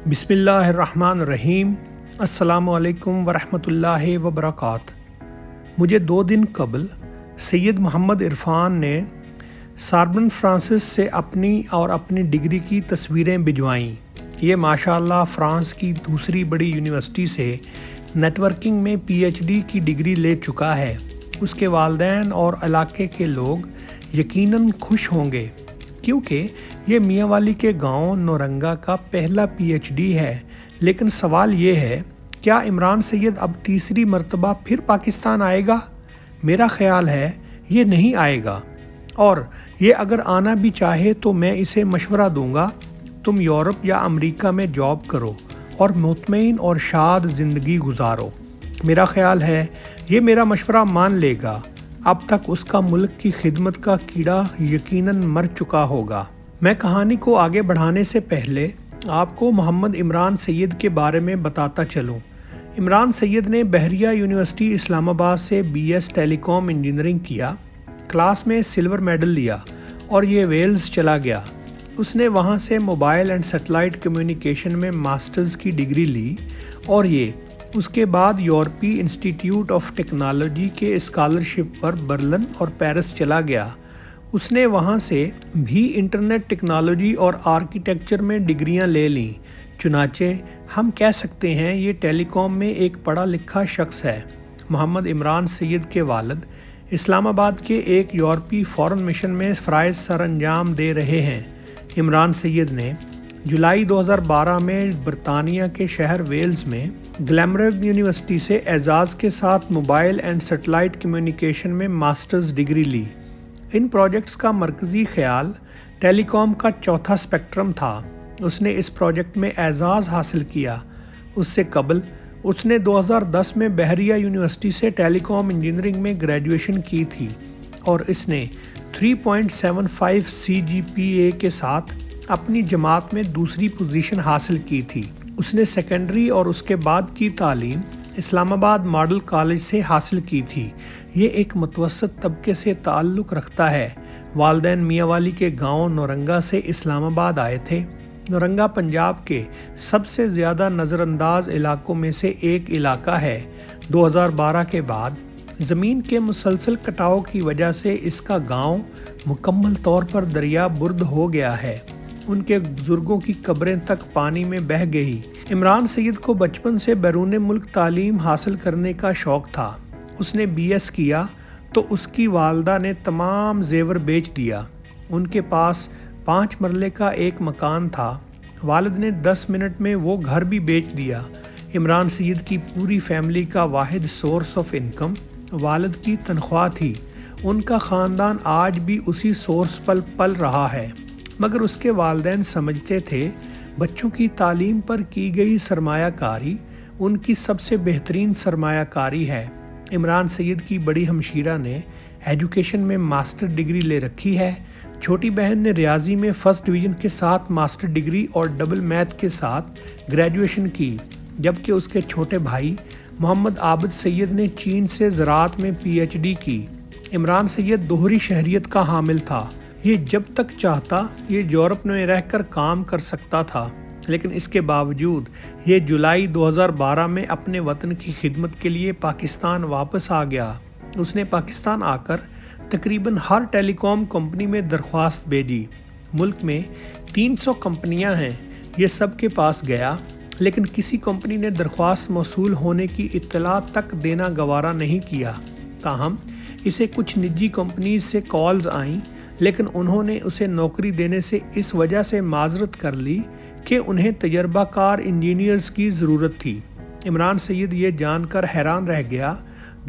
بسم اللہ الرحمن الرحیم۔ السلام علیکم ورحمۃ اللہ وبرکاتہ۔ مجھے 2 دن قبل سید محمد عرفان نے ساربن فرانس سے اپنی ڈگری کی تصویریں بھجوائیں۔ یہ ماشاءاللہ فرانس کی دوسری بڑی یونیورسٹی سے نیٹ ورکنگ میں پی ایچ ڈی کی ڈگری لے چکا ہے۔ اس کے والدین اور علاقے کے لوگ یقیناً خوش ہوں گے، کیونکہ یہ میاں والی کے گاؤں نورنگا کا پہلا پی ایچ ڈی ہے۔ لیکن سوال یہ ہے، کیا عمران سید اب تیسری مرتبہ پھر پاکستان آئے گا؟ میرا خیال ہے یہ نہیں آئے گا، اور یہ اگر آنا بھی چاہے تو میں اسے مشورہ دوں گا، تم یورپ یا امریکہ میں جاب کرو اور مطمئن اور شاد زندگی گزارو۔ میرا خیال ہے یہ میرا مشورہ مان لے گا۔ اب تک اس کا ملک کی خدمت کا کیڑا یقیناً مر چکا ہوگا۔ میں کہانی کو آگے بڑھانے سے پہلے آپ کو محمد عمران سید کے بارے میں بتاتا چلوں۔ عمران سید نے بحریہ یونیورسٹی اسلام آباد سے بی ایس ٹیلی کام انجینئرنگ کیا، کلاس میں سلور میڈل لیا اور یہ ویلز چلا گیا۔ اس نے وہاں سے موبائل اینڈ سیٹلائٹ کمیونیکیشن میں ماسٹرز کی ڈگری لی اور یہ اس کے بعد یورپی انسٹیٹیوٹ آف ٹیکنالوجی کے اسکالرشپ پر برلن اور پیرس چلا گیا۔ اس نے وہاں سے بھی انٹرنیٹ ٹیکنالوجی اور آرکیٹیکچر میں ڈگریاں لے لیں۔ چنانچہ ہم کہہ سکتے ہیں یہ ٹیلی کام میں ایک پڑھا لکھا شخص ہے۔ محمد عمران سید کے والد اسلام آباد کے ایک یورپی فارن مشن میں فرائض سر انجام دے رہے ہیں۔ عمران سید نے جولائی 2012 میں برطانیہ کے شہر ویلز میں گلیمرگ یونیورسٹی سے اعزاز کے ساتھ موبائل اینڈ سیٹلائٹ کمیونیکیشن میں ماسٹرز ڈگری لی۔ ان پروجیکٹس کا مرکزی خیال ٹیلی کام کا چوتھا اسپیکٹرم تھا۔ اس نے اس پروجیکٹ میں اعزاز حاصل کیا۔ اس سے قبل اس نے 2010 میں بحریہ یونیورسٹی سے ٹیلی کام انجینئرنگ میں گریجویشن کی تھی اور اس نے 3.75 CGPA کے ساتھ اپنی جماعت میں دوسری پوزیشن حاصل کی تھی۔ اس نے سیکنڈری اور اس کے بعد کی تعلیم اسلام آباد ماڈل کالج سے حاصل کی تھی۔ یہ ایک متوسط طبقے سے تعلق رکھتا ہے۔ والدین میاں والی کے گاؤں نورنگا سے اسلام آباد آئے تھے۔ نورنگا پنجاب کے سب سے زیادہ نظر انداز علاقوں میں سے ایک علاقہ ہے۔ 2012 کے بعد زمین کے مسلسل کٹاؤ کی وجہ سے اس کا گاؤں مکمل طور پر دریا برد ہو گیا ہے۔ ان کے بزرگوں کی قبریں تک پانی میں بہہ گئی۔ عمران سید کو بچپن سے بیرون ملک تعلیم حاصل کرنے کا شوق تھا۔ اس نے بی ایس کیا تو اس کی والدہ نے تمام زیور بیچ دیا۔ ان کے پاس 5 مرلے کا ایک مکان تھا۔ والد نے 10 منٹ میں وہ گھر بھی بیچ دیا۔ عمران سید کی پوری فیملی کا واحد سورس آف انکم والد کی تنخواہ تھی۔ ان کا خاندان آج بھی اسی سورس پر پل رہا ہے، مگر اس کے والدین سمجھتے تھے بچوں کی تعلیم پر کی گئی سرمایہ کاری ان کی سب سے بہترین سرمایہ کاری ہے۔ عمران سید کی بڑی ہمشیرہ نے ایجوکیشن میں ماسٹر ڈگری لے رکھی ہے۔ چھوٹی بہن نے ریاضی میں فرسٹ ڈویژن کے ساتھ ماسٹر ڈگری اور ڈبل میتھ کے ساتھ گریجویشن کی، جبکہ اس کے چھوٹے بھائی محمد عابد سید نے چین سے زراعت میں پی ایچ ڈی کی۔ عمران سید دوہری شہریت کا حامل تھا۔ یہ جب تک چاہتا یہ یورپ میں رہ کر کام کر سکتا تھا، لیکن اس کے باوجود یہ جولائی 2012 میں اپنے وطن کی خدمت کے لیے پاکستان واپس آ گیا۔ اس نے پاکستان آ کر تقریباً ہر ٹیلی کام کمپنی میں درخواست بھیجی۔ ملک میں 300 کمپنیاں ہیں۔ یہ سب کے پاس گیا، لیکن کسی کمپنی نے درخواست موصول ہونے کی اطلاع تک دینا گوارا نہیں کیا۔ تاہم اسے کچھ نجی کمپنیز سے کالز آئیں، لیکن انہوں نے اسے نوکری دینے سے اس وجہ سے معذرت کر لی کہ انہیں تجربہ کار انجینئرز کی ضرورت تھی۔ عمران سید یہ جان کر حیران رہ گیا،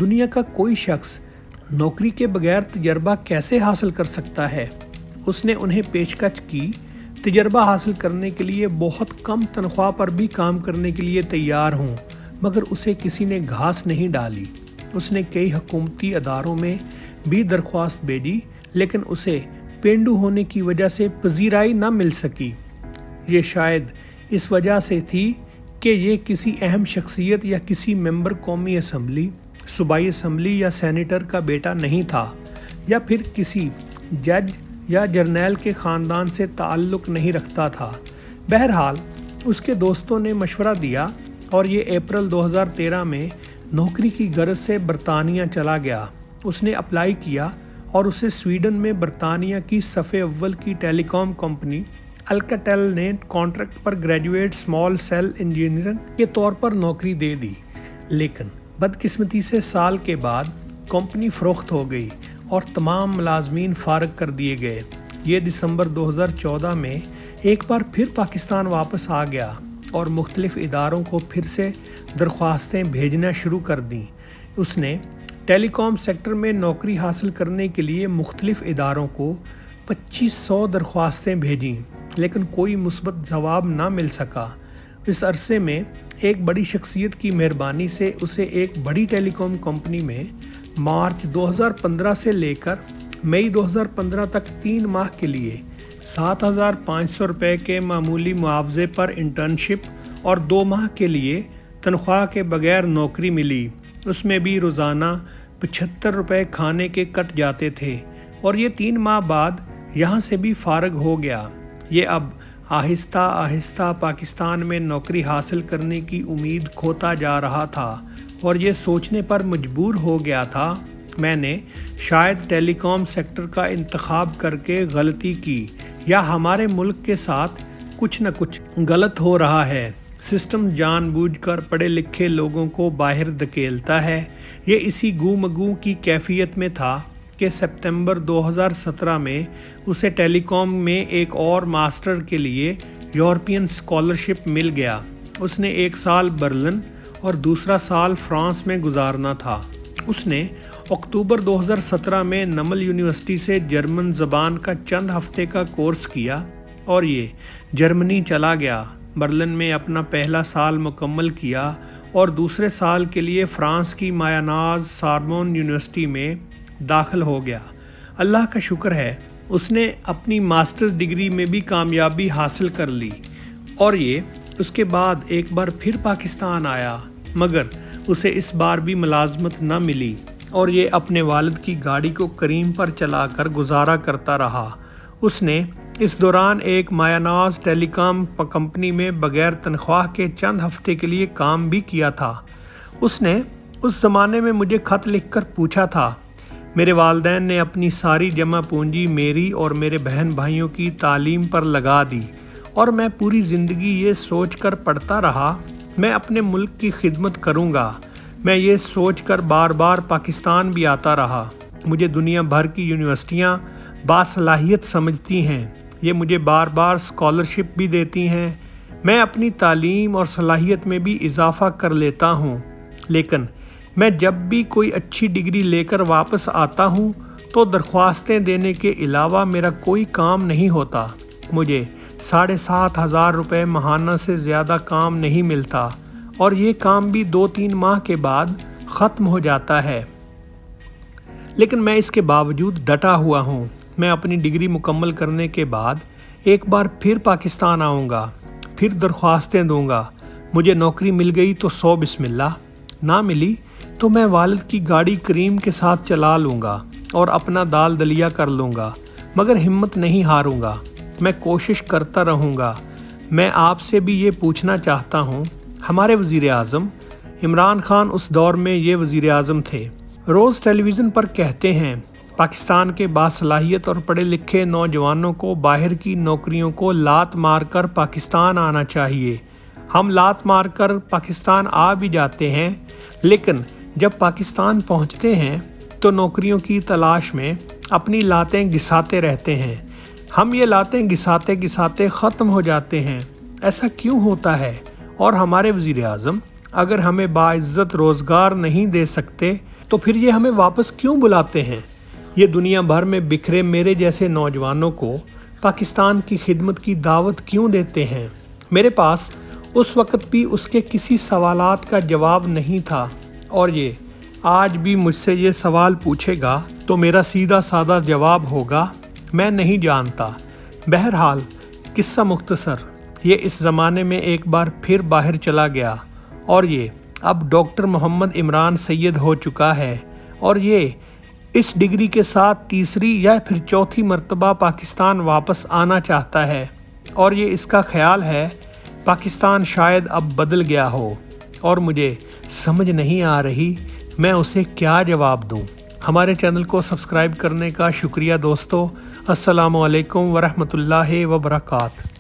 دنیا کا کوئی شخص نوکری کے بغیر تجربہ کیسے حاصل کر سکتا ہے؟ اس نے انہیں پیشکش کی، تجربہ حاصل کرنے کے لیے بہت کم تنخواہ پر بھی کام کرنے کے لیے تیار ہوں، مگر اسے کسی نے گھاس نہیں ڈالی۔ اس نے کئی حکومتی اداروں میں بھی درخواست بھیجی، لیکن اسے پینڈو ہونے کی وجہ سے پذیرائی نہ مل سکی۔ یہ شاید اس وجہ سے تھی کہ یہ کسی اہم شخصیت یا کسی ممبر قومی اسمبلی، صوبائی اسمبلی یا سینیٹر کا بیٹا نہیں تھا، یا پھر کسی جج یا جرنیل کے خاندان سے تعلق نہیں رکھتا تھا۔ بہرحال اس کے دوستوں نے مشورہ دیا اور یہ اپریل 2013 میں نوکری کی غرض سے برطانیہ چلا گیا۔ اس نے اپلائی کیا اور اسے سویڈن میں برطانیہ کی صف اول کی ٹیلی کام کمپنی الکاٹیل نے کانٹریکٹ پر گریجویٹ اسمال سیل انجینئرنگ کے طور پر نوکری دے دی، لیکن بدقسمتی سے سال کے بعد کمپنی فروخت ہو گئی اور تمام ملازمین فارغ کر دیے گئے۔ یہ دسمبر 2014 میں ایک بار پھر پاکستان واپس آ گیا اور مختلف اداروں کو پھر سے درخواستیں بھیجنا شروع کر دیں۔ اس نے ٹیلی کام سیکٹر میں نوکری حاصل کرنے کے لیے مختلف اداروں کو 2500 درخواستیں بھیجیں، لیکن کوئی مثبت جواب نہ مل سکا۔ اس عرصے میں ایک بڑی شخصیت کی مہربانی سے اسے ایک بڑی ٹیلی کام کمپنی میں مارچ 2015 سے لے کر مئی 2015 تک 3 ماہ کے لیے 7500 روپے کے معمولی معاوضے پر انٹرنشپ اور 2 ماہ کے لیے تنخواہ کے بغیر نوکری ملی۔ اس میں بھی روزانہ 75 روپے کھانے کے کٹ جاتے تھے اور یہ 3 ماہ بعد یہاں سے بھی فارغ ہو گیا۔ یہ اب آہستہ آہستہ پاکستان میں نوکری حاصل کرنے کی امید کھوتا جا رہا تھا اور یہ سوچنے پر مجبور ہو گیا تھا میں نے شاید ٹیلی کام سیکٹر کا انتخاب کر کے غلطی کی، یا ہمارے ملک کے ساتھ کچھ نہ کچھ غلط ہو رہا ہے۔ سسٹم جان بوجھ کر پڑھے لکھے لوگوں کو باہر دھکیلتا ہے۔ یہ اسی گو مگو کی کیفیت میں تھا کہ ستمبر 2017 میں اسے ٹیلی کام میں ایک اور ماسٹر کے لیے یورپین اسکالرشپ مل گیا۔ اس نے 1 سال برلن اور دوسرا سال فرانس میں گزارنا تھا۔ اس نے اکتوبر 2017 میں نمل یونیورسٹی سے جرمن زبان کا چند ہفتے کا کورس کیا اور یہ جرمنی چلا گیا۔ برلن میں اپنا پہلا سال مکمل کیا اور دوسرے سال کے لیے فرانس کی مایاناز ساربون یونیورسٹی میں داخل ہو گیا۔ اللہ کا شکر ہے اس نے اپنی ماسٹر ڈگری میں بھی کامیابی حاصل کر لی اور یہ اس کے بعد ایک بار پھر پاکستان آیا، مگر اسے اس بار بھی ملازمت نہ ملی اور یہ اپنے والد کی گاڑی کو کریم پر چلا کر گزارا کرتا رہا۔ اس نے اس دوران ایک مایاناز ٹیلی کام کمپنی میں بغیر تنخواہ کے چند ہفتے کے لیے کام بھی کیا تھا۔ اس نے اس زمانے میں مجھے خط لکھ کر پوچھا تھا، میرے والدین نے اپنی ساری جمع پونجی میری اور میرے بہن بھائیوں کی تعلیم پر لگا دی اور میں پوری زندگی یہ سوچ کر پڑھتا رہا میں اپنے ملک کی خدمت کروں گا۔ میں یہ سوچ کر بار بار پاکستان بھی آتا رہا۔ مجھے دنیا بھر کی یونیورسٹیاں باصلاحیت سمجھتی ہیں، یہ مجھے بار بار اسکالرشپ بھی دیتی ہیں، میں اپنی تعلیم اور صلاحیت میں بھی اضافہ کر لیتا ہوں، لیکن میں جب بھی کوئی اچھی ڈگری لے کر واپس آتا ہوں تو درخواستیں دینے کے علاوہ میرا کوئی کام نہیں ہوتا۔ مجھے 7500 روپے ماہانہ سے زیادہ کام نہیں ملتا اور یہ کام بھی 2-3 ماہ کے بعد ختم ہو جاتا ہے، لیکن میں اس کے باوجود ڈٹا ہوا ہوں۔ میں اپنی ڈگری مکمل کرنے کے بعد ایک بار پھر پاکستان آؤں گا، پھر درخواستیں دوں گا۔ مجھے نوکری مل گئی تو 100 بسم اللہ، نہ ملی تو میں والد کی گاڑی کریم کے ساتھ چلا لوں گا اور اپنا دال دلیا کر لوں گا، مگر ہمت نہیں ہاروں گا، میں کوشش کرتا رہوں گا۔ میں آپ سے بھی یہ پوچھنا چاہتا ہوں، ہمارے وزیر اعظم عمران خان اس دور میں یہ وزیر اعظم تھے، روز ٹیلی ویژن پر کہتے ہیں پاکستان کے باصلاحیت اور پڑھے لکھے نوجوانوں کو باہر کی نوکریوں کو لات مار کر پاکستان آنا چاہیے۔ ہم لات مار کر پاکستان آ بھی جاتے ہیں، لیکن جب پاکستان پہنچتے ہیں تو نوکریوں کی تلاش میں اپنی لاتیں گھساتے رہتے ہیں۔ ہم یہ لاتیں گھساتے گھساتے ختم ہو جاتے ہیں۔ ایسا کیوں ہوتا ہے؟ اور ہمارے وزیر اعظم اگر ہمیں باعزت روزگار نہیں دے سکتے تو پھر یہ ہمیں واپس کیوں بلاتے ہیں؟ یہ دنیا بھر میں بکھرے میرے جیسے نوجوانوں کو پاکستان کی خدمت کی دعوت کیوں دیتے ہیں؟ میرے پاس اس وقت بھی اس کے کسی سوالات کا جواب نہیں تھا اور یہ آج بھی مجھ سے یہ سوال پوچھے گا تو میرا سیدھا سادہ جواب ہوگا، میں نہیں جانتا۔ بہرحال قصہ مختصر، یہ اس زمانے میں ایک بار پھر باہر چلا گیا اور یہ اب ڈاکٹر محمد عمران سید ہو چکا ہے اور یہ اس ڈگری کے ساتھ تیسری یا پھر چوتھی مرتبہ پاکستان واپس آنا چاہتا ہے اور یہ اس کا خیال ہے پاکستان شاید اب بدل گیا ہو اور مجھے سمجھ نہیں آ رہی میں اسے کیا جواب دوں۔ ہمارے چینل کو سبسکرائب کرنے کا شکریہ دوستو۔ السلام علیکم ورحمۃ اللہ وبرکاتہ۔